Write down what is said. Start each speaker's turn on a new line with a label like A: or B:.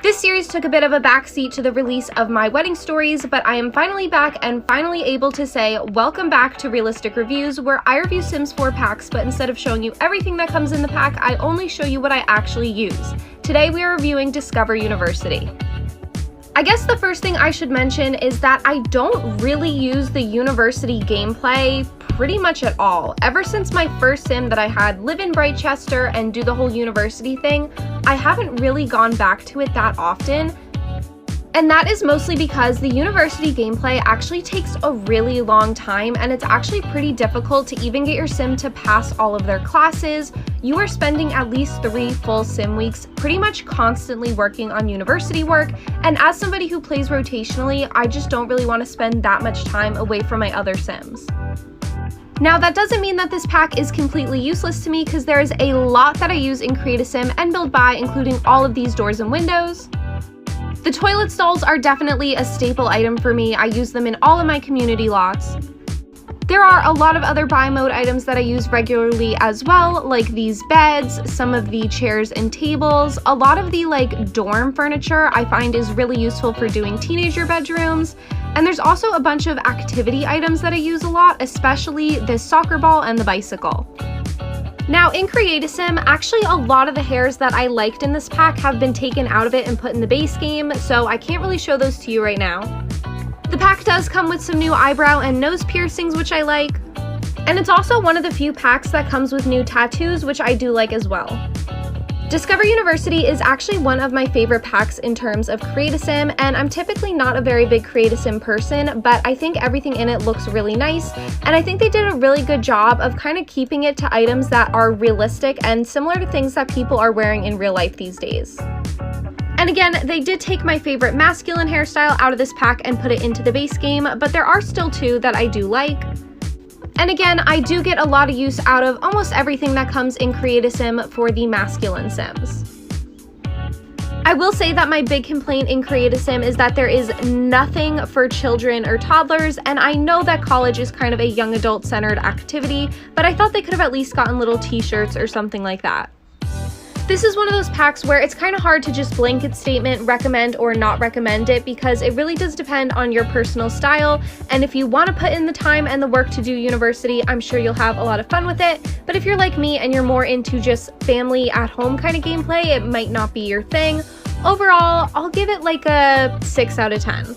A: This series took a bit of a backseat to the release of my wedding stories, but I am finally back and finally able to say welcome back to Realistic Reviews, where I review Sims 4 packs, but instead of showing you everything that comes in the pack, I only show you what I actually use. Today we are reviewing Discover University. I guess the first thing I should mention is that I don't really use the university gameplay pretty much at all. Ever since my first sim that I had live in Brightchester and do the whole university thing, I haven't really gone back to it that often. And that is mostly because the university gameplay actually takes a really long time, and it's actually pretty difficult to even get your sim to pass all of their classes. You are spending at least 3 full sim weeks pretty much constantly working on university work, and as somebody who plays rotationally, I just don't really want to spend that much time away from my other sims. Now, that doesn't mean that this pack is completely useless to me, because there is a lot that I use in Create a Sim and Build By, including all of these doors and windows. The toilet stalls are definitely a staple item for me. I use them in all of my community lots. There are a lot of other buy mode items that I use regularly as well, like these beds, some of the chairs and tables. A lot of the dorm furniture I find is really useful for doing teenager bedrooms. And there's also a bunch of activity items that I use a lot, especially this soccer ball and the bicycle. Now, in Create a Sim, actually a lot of the hairs that I liked in this pack have been taken out of it and put in the base game, so I can't really show those to you right now. The pack does come with some new eyebrow and nose piercings, which I like, and it's also one of the few packs that comes with new tattoos, which I do like as well. Discover University is actually one of my favorite packs in terms of Create a Sim, and I'm typically not a very big Create a Sim person, but I think everything in it looks really nice, and I think they did a really good job of kind of keeping it to items that are realistic and similar to things that people are wearing in real life these days. And again, they did take my favorite masculine hairstyle out of this pack and put it into the base game, but there are still 2 that I do like. And again, I do get a lot of use out of almost everything that comes in Create a Sim for the masculine sims. I will say that my big complaint in Create a Sim is that there is nothing for children or toddlers, and I know that college is kind of a young adult centered activity, but I thought they could have at least gotten little t-shirts or something like that. This is one of those packs where it's kind of hard to just blanket statement recommend or not recommend it, because it really does depend on your personal style, and if you want to put in the time and the work to do university, I'm sure you'll have a lot of fun with it. But if you're like me and you're more into just family at home kind of gameplay, it might not be your thing. Overall, I'll give it like a 6 out of 10.